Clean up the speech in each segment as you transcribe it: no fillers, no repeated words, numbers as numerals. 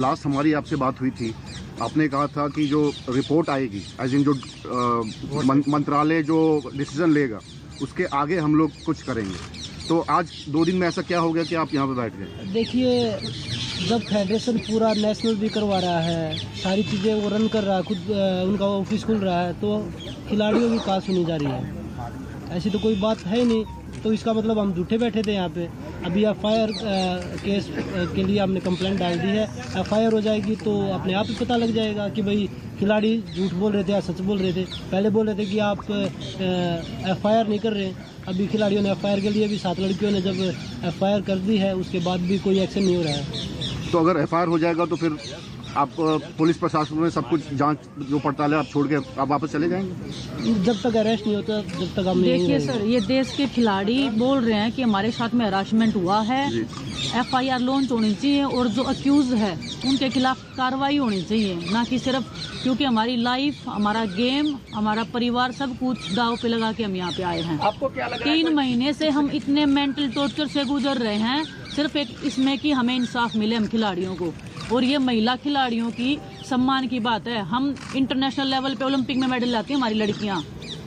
Last हमारी आपसे बात हुई थी, आपने कहा था कि जो रिपोर्ट आएगी एज इन जो मंत्रालय जो डिसीजन लेगा उसके आगे हम लोग कुछ करेंगे। तो आज 2 दिन में ऐसा क्या हो गया कि आप यहाँ पे बैठ गए? देखिए, जब फेडरेशन पूरा नेशनल भी करवा रहा है, सारी चीज़ें वो रन कर रहा है, खुद उनका ऑफिस खुल रहा है, तो खिलाड़ियों की कहाँ सुनी जा रही है? ऐसी तो कोई बात है नहीं। तो इसका मतलब हम झूठे बैठे थे यहाँ पे। अभी FIR केस के लिए हमने कंप्लेंट डाल दी है। FIR हो जाएगी तो अपने आप ही पता लग जाएगा कि भाई खिलाड़ी झूठ बोल रहे थे या सच बोल रहे थे। पहले बोल रहे थे कि आप FIR नहीं कर रहे, अभी खिलाड़ियों ने FIR के लिए भी 7 लड़कियों ने जब FIR कर दी है, उसके बाद भी कोई एक्शन नहीं हो रहा है। तो अगर FIR हो जाएगा तो फिर आप पुलिस प्रशासन में सब कुछ जांच जो पड़ताल है आप छोड़ के आप वापस चले जाएंगे? जब तक अरेस्ट नहीं होता जब तक हम देखिए सर, ये देश के खिलाड़ी बोल रहे हैं कि हमारे साथ में हरासमेंट हुआ है, FIR लॉन्च होनी चाहिए और जो अक्यूज है उनके खिलाफ कार्रवाई होनी चाहिए, ना कि सिर्फ क्योंकि हमारी लाइफ, हमारा गेम, हमारा परिवार सब कुछ दाव पे लगा के हम यहाँ पे आए हैं। आपको क्या लग रहा है? 3 महीने से हम इतने मेंटल टॉर्चर से गुजर रहे हैं, सिर्फ एक इसमें कि हमें इंसाफ मिले हम खिलाड़ियों को। और ये महिला खिलाड़ियों की सम्मान की बात है। हम इंटरनेशनल लेवल पे ओलंपिक में मेडल लाती हैं हमारी लड़कियां,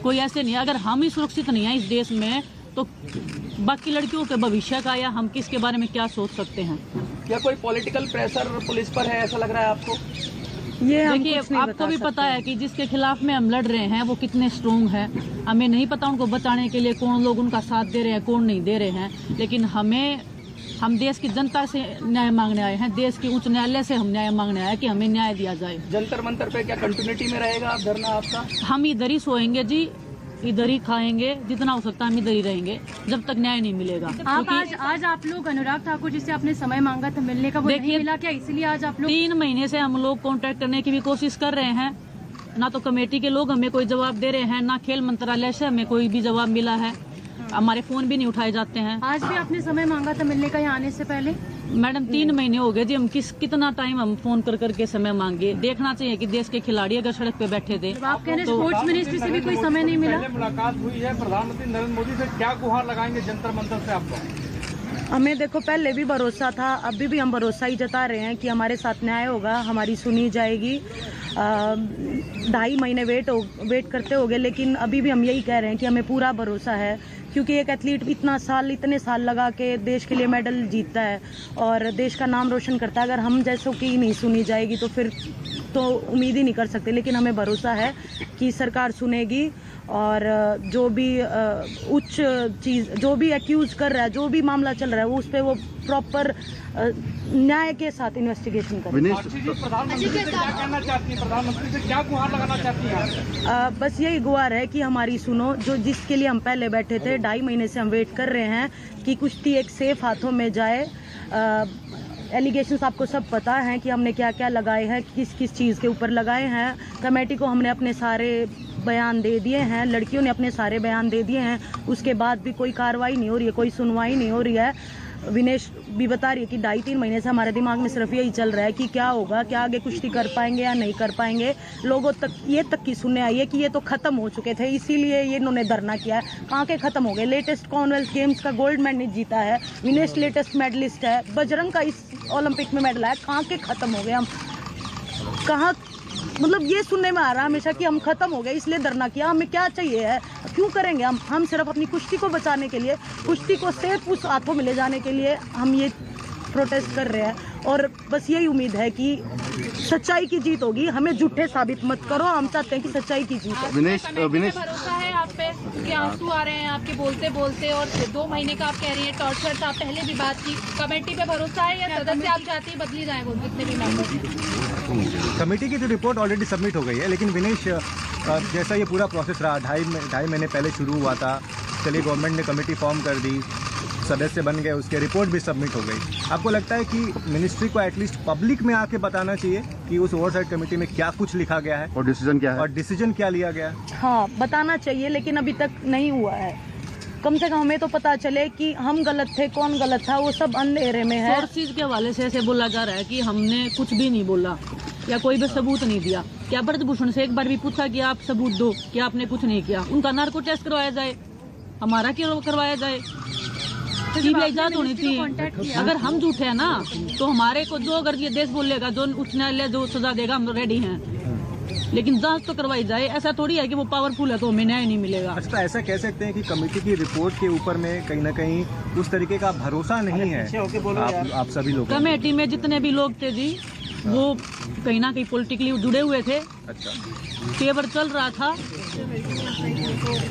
कोई ऐसे नहीं है। अगर हम ही सुरक्षित नहीं है इस देश में तो बाकी लड़कियों के भविष्य का या हम किसके बारे में क्या सोच सकते हैं? क्या कोई पॉलिटिकल प्रेशर पुलिस पर है, ऐसा लग रहा है आपको? ये देखिए, आपको भी पता है कि जिसके खिलाफ में हम लड़ रहे हैं वो कितने स्ट्रोंग है। हमें नहीं पता उनको बचाने के लिए कौन लोग उनका साथ दे रहे हैं, कौन नहीं दे रहे हैं, लेकिन हम देश की जनता से न्याय मांगने आए हैं, देश के उच्च न्यायालय से हम न्याय मांगने आए हैं कि हमें न्याय दिया जाए। जंतर मंतर पे क्या कंटिन्यूटी में रहेगा धरना आपका? हम इधर ही सोएंगे जी, इधर ही खाएंगे, जितना हो सकता है हम इधर ही रहेंगे जब तक न्याय नहीं मिलेगा। आज आप लोग अनुराग ठाकुर जिससे आपने समय मांगा था मिलने का, वो नहीं मिला क्या? इसीलिए आज आप लोग 3 महीने से हम लोग कांटेक्ट करने की भी कोशिश कर रहे हैं, ना तो कमेटी के लोग हमें कोई जवाब दे रहे हैं, ना खेल मंत्रालय से हमें कोई भी जवाब मिला है। हमारे फोन भी नहीं उठाए जाते हैं। आज भी आपने समय मांगा था मिलने का यहाँ आने से पहले? मैडम 3 महीने हो गए जी, हम कितना टाइम हम फोन कर करके समय मांगे। देखना चाहिए कि देश के खिलाड़ी अगर सड़क पे बैठे थे। आप कह रहे हैं स्पोर्ट्स मिनिस्ट्री से भी कोई समय नहीं मिला? मुलाकात हुई है प्रधानमंत्री नरेंद्र मोदी से, क्या गुहार लगाएंगे जंतर मंतर से आपको? हमें देखो पहले भी भरोसा था, अभी भी हम भरोसा ही जता रहे हैं कि हमारे साथ न्याय होगा, हमारी सुनी जाएगी। 2.5 महीने वेट करते होंगे, लेकिन अभी भी हम यही कह रहे हैं कि हमें पूरा भरोसा है, क्योंकि एक एथलीट इतने साल लगा के देश के लिए मेडल जीतता है और देश का नाम रोशन करता है। अगर हम जैसों की नहीं सुनी जाएगी तो फिर तो उम्मीद ही नहीं कर सकते, लेकिन हमें भरोसा है कि सरकार सुनेगी और जो भी उच्च चीज़, जो भी एक्यूज कर रहा है, जो भी मामला चल रहा है, वो उस पर वो प्रॉपर न्याय के साथ इन्वेस्टिगेशन करें। प्रधानमंत्री से क्या कहना चाहती है? प्रधानमंत्री से क्या गुहार लगाना चाहती हैं? बस यही गुहार है कि हमारी सुनो, जो जिसके लिए हम पहले बैठे थे। 2.5 महीने से हम वेट कर रहे हैं कि कुश्ती एक सेफ हाथों में जाए। एलिगेशंस आपको सब पता है कि हमने क्या क्या लगाए हैं, किस किस चीज़ के ऊपर लगाए हैं। कमेटी को हमने अपने सारे बयान दे दिए हैं, लड़कियों ने अपने सारे बयान दे दिए हैं, उसके बाद भी कोई कार्रवाई नहीं हो रही है, कोई सुनवाई नहीं हो रही है। विनेश भी बता रही है कि 2.5-3 महीने से हमारे दिमाग में सिर्फ यही चल रहा है कि क्या होगा, क्या आगे कुश्ती कर पाएंगे या नहीं कर पाएंगे। लोगों तक ये तक की सुनने आई है कि ये तो खत्म हो चुके थे, इसीलिए ये इन्होंने धरना किया है। कहाँ के खत्म हो गए? लेटेस्ट कॉमनवेल्थ गेम्स का गोल्ड मेडल जीता है, विनेश लेटेस्ट मेडलिस्ट है, बजरंग का इस ओलंपिक में मेडल आया। कहाँ के खत्म हो गए हम? कहाँ, मतलब ये सुनने में आ रहा है हमेशा कि हम खत्म हो गए इसलिए धरना किया। हमें क्या चाहिए है, क्यों करेंगे हम सिर्फ अपनी कुश्ती को बचाने के लिए, कुश्ती को सेफ उस हाथों में ले जाने के लिए हम ये प्रोटेस्ट कर रहे हैं। और बस यही उम्मीद है कि सच्चाई की जीत होगी, हमें झूठे साबित मत करो, हम चाहते हैं कि सच्चाई की जीत हो। विनेश भरोसा है आप पे कि आंसू आ रहे हैं आपके बोलते बोलते, और 2 महीने का आप कह रही हैं टॉर्चर था, पहले भी बात की। कमेटी पे भरोसा है या सदस्य आप चाहती है बदली जाए वो जितने भी मेंबर्स हैं? कमेटी की जो रिपोर्ट ऑलरेडी सबमिट हो गई है, लेकिन विनेश जैसा ये पूरा प्रोसेस रहा, 2.5 महीने पहले शुरू हुआ था, चलिए गवर्नमेंट ने कमेटी फॉर्म कर दी, सदस्य बन गए, उसके रिपोर्ट भी सबमिट हो गई। आपको लगता है कि मिनिस्ट्री को एटलीस्ट पब्लिक में आके बताना चाहिए कि उस ओवरसाइट कमेटी में क्या कुछ लिखा गया है और डिसीजन क्या है, और डिसीजन क्या लिया गया है? हाँ, बताना चाहिए, लेकिन अभी तक नहीं हुआ है। कम से कम हमें तो पता चले कि हम गलत थे, कौन गलत था, वो सब अंधेरे में है। सोर्सेज के हवाले से ऐसे बोला जा रहा है कि हमने कुछ भी नहीं बोला या कोई भी सबूत नहीं दिया। क्या ब्रजभूषण से एक बार भी पूछा कि आप सबूत दो कि आपने कुछ नहीं किया? उनका नार्को टेस्ट करवाया जाए, हमारा क्यों करवाया जाए? सीबीआई जांच होनी चाहिए। अगर हम झूठे हैं ना तो हमारे को जो अगर ये देश बोलेगा जो उच्च न्यायालय जो सजा देगा हम रेडी हैं, लेकिन जांच तो करवाई जाए। ऐसा थोड़ी है कि वो पावरफुल है तो हमें न्याय नहीं मिलेगा। अच्छा, ऐसा कह सकते हैं कि कमेटी की रिपोर्ट के ऊपर में कहीं ना कहीं उस तरीके का भरोसा नहीं है आप सभी लोग? कमेटी में जितने भी लोग थे जी वो कहीं ना कहीं पॉलिटिकली जुड़े हुए थे। अच्छा, फेवर चल रहा था।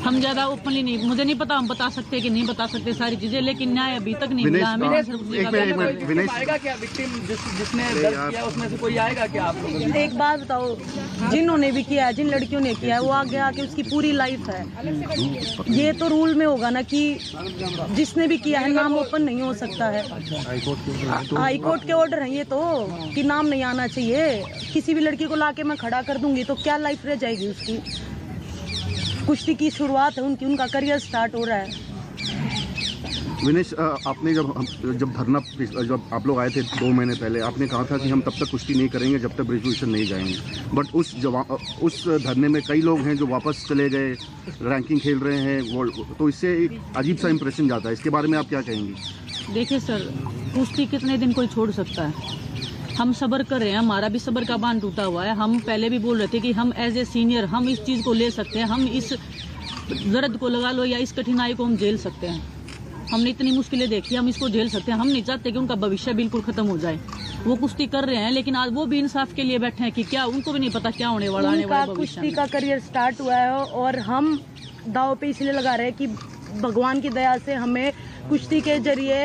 हम ज्यादा ओपनली नहीं, मुझे नहीं पता हम बता सकते कि नहीं बता सकते सारी चीजें, लेकिन न्याय अभी तक नहीं मिला हमें। आएगा क्या विक्टिम जिसने दर्ज किया उसमें से कोई आएगा क्या आप लोग? एक बात बताओ, जिन्होंने भी किया है, जिन लड़कियों ने किया है, वो आगे आके उसकी पूरी लाइफ है। ये तो रूल में होगा ना कि जिसने भी किया है नाम ओपन नहीं हो सकता है। हाई कोर्ट के ऑर्डर है ये तो कि नाम नहीं आना चाहिए। किसी भी लड़की को लाके मैं खड़ा कर दूंगी तो क्या लाइफ रह जाएगी उसकी? कुश्ती की शुरुआत है उनकी, उनका करियर स्टार्ट हो रहा है। विनेश, आपने जब धरना जब आप लोग आए थे 2 महीने पहले, आपने कहा था कि हम तब तक कुश्ती नहीं करेंगे जब तक ग्रेजुएशन नहीं जाएंगे। बट उस धरने में कई लोग हैं जो वापस चले गए, रैंकिंग खेल रहे हैं, तो इससे एक अजीब सा इंप्रेशन जाता है। इसके बारे में आप क्या कहेंगी? देखिए सर, कुश्ती कितने दिन कोई छोड़ सकता है? हम सब्र कर रहे हैं, हमारा भी सब्र का बांध टूटा हुआ है। हम पहले भी बोल रहे थे कि हम एज ए सीनियर हम इस चीज़ को ले सकते हैं, हम इस दर्द को लगा लो या इस कठिनाई को हम झेल सकते हैं। हमने इतनी मुश्किलें देखी, हम इसको झेल सकते हैं। हम नहीं चाहते कि उनका भविष्य बिल्कुल खत्म हो जाए। वो कुश्ती कर रहे हैं लेकिन आज वो भी इंसाफ के लिए बैठे हैं कि क्या उनको भी नहीं पता क्या होने वाला आने वाले भविष्य में। कुश्ती का करियर स्टार्ट हुआ है और हम दाव पे इसलिए लगा रहे हैं कि भगवान की दया से हमें कुश्ती के जरिए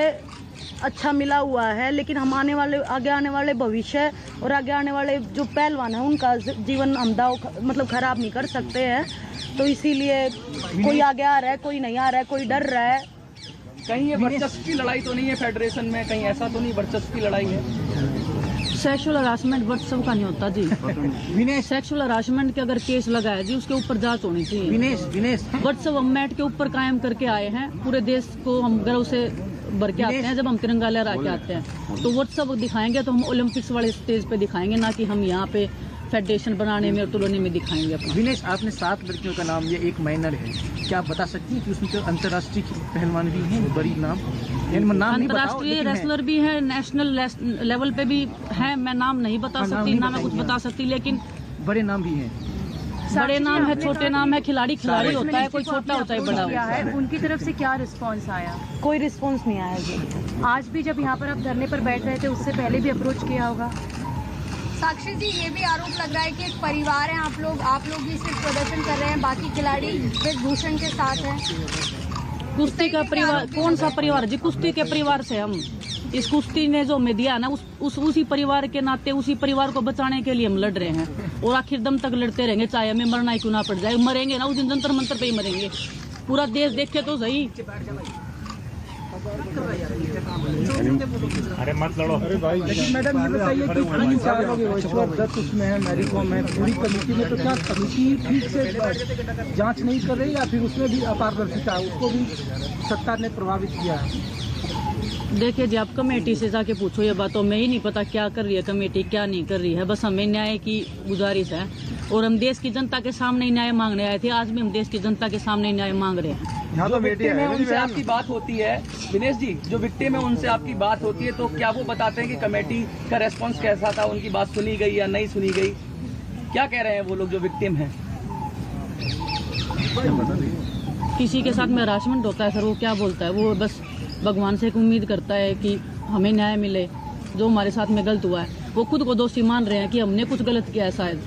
अच्छा मिला हुआ है, लेकिन हम आगे आने वाले भविष्य और आगे आने वाले जो पहलवान है उनका जीवन हम दाव खराब नहीं कर सकते हैं। तो इसीलिए कोई आगे आ रहा है, कोई नहीं आ रहा है, कोई डर रहा है। कहीं ये वर्चस्व की लड़ाई तो नहीं है फेडरेशन में? कहीं ऐसा तो नहीं वर्चस्व की लड़ाई है? सेक्सुअल हरासमेंट वर्चस्व का नहीं होता जी। सेक्सुअल हरासमेंट के अगर केस लगा है जी उसके ऊपर जांच होनी चाहिए। वर्चस्व हम मैट के ऊपर कायम करके आए हैं, पूरे देश को हम गर्व से भर के आते हैं। जब हम तिरंगा लहरा के आते हैं तो वर्चस्व दिखाएंगे तो हम ओलंपिक्स वाले स्टेज पे दिखाएंगे, ना कि हम यहाँ पे फेडरेशन बनाने में और तुलने में दिखाएंगे अपना। विनेश, आपने 7 लड़कियों का नाम, ये एक माइनर है, क्या आप बता सकती हैं कि उसमें तो अंतर्राष्ट्रीय पहलवान भी हैं, बड़ी नाम अंतर्राष्ट्रीय रेसलर भी है, नेशनल लेवल पे भी है। मैं नाम नहीं बता सकती, ना मैं कुछ बता सकती, लेकिन बड़े नाम भी हैं। बड़े नाम है, छोटे नाम है, खिलाड़ी होता है, कोई छोटा होता है, बड़ा होता है। उनकी तरफ से क्या रिस्पांस आया? कोई रिस्पांस नहीं आया जी। आज भी जब यहाँ पर आप धरने पर बैठ रहे थे उससे पहले भी अप्रोच किया होगा? साक्षी जी, ये भी आरोप लग रहा है कि एक परिवार है आप लोग भी सिर्फ प्रदर्शन कर रहे हैं, बाकी खिलाड़ी वेशभूषण के साथ हैं। कुश्ती का परिवार कौन सा परिवार जी? कुश्ती के परिवार से हम, इस कुश्ती ने जो हमें दिया ना उसी परिवार के नाते उसी परिवार को बचाने के लिए हम लड़ रहे हैं और आखिर दम तक लड़ते रहेंगे, चाहे हमें मरना ही क्यों ना पड़ जाए। मरेंगे ना उस दिन जंतर मंतर पे ही मरेंगे। पूरा देश देखे तो सही। अरे मत लड़ो। लेकिन मैडम ये बताइए कि 3 साल हो गए, विश्वदत्त उसमें है, मैरीकॉम है, पूरी कमेटी में, तो क्या कमेटी ठीक से जांच नहीं कर रही या फिर उसमें भी अपारदर्शिता है, उसको भी सरकार ने प्रभावित किया है? देखिए जी, आप कमेटी से जाके पूछो ये बातों में ही नहीं पता क्या कर रही है कमेटी, क्या नहीं कर रही है। बस हमें न्याय की गुजारिश है और हम देश की जनता के सामने न्याय मांगने आए थे। आज भी हम देश की जनता के सामने न्याय मांग रहे हैं। यहाँ तो विक्टिम है, उनसे आपकी बात होती है विनेश जी, जो विक्टिम है उनसे आपकी बात होती है, तो क्या वो बताते हैं कि कमेटी का रेस्पॉन्स कैसा था, उनकी बात सुनी गई या नहीं सुनी गई? क्या कह रहे हैं वो लोग जो विक्टिम है? किसी के साथ में हरासमेंट होता है सर, वो क्या बोलता है? वो बस भगवान से एक उम्मीद करता है कि हमें न्याय मिले। जो हमारे साथ में गलत हुआ है वो खुद को दोषी मान रहे हैं कि हमने कुछ गलत किया है शायद।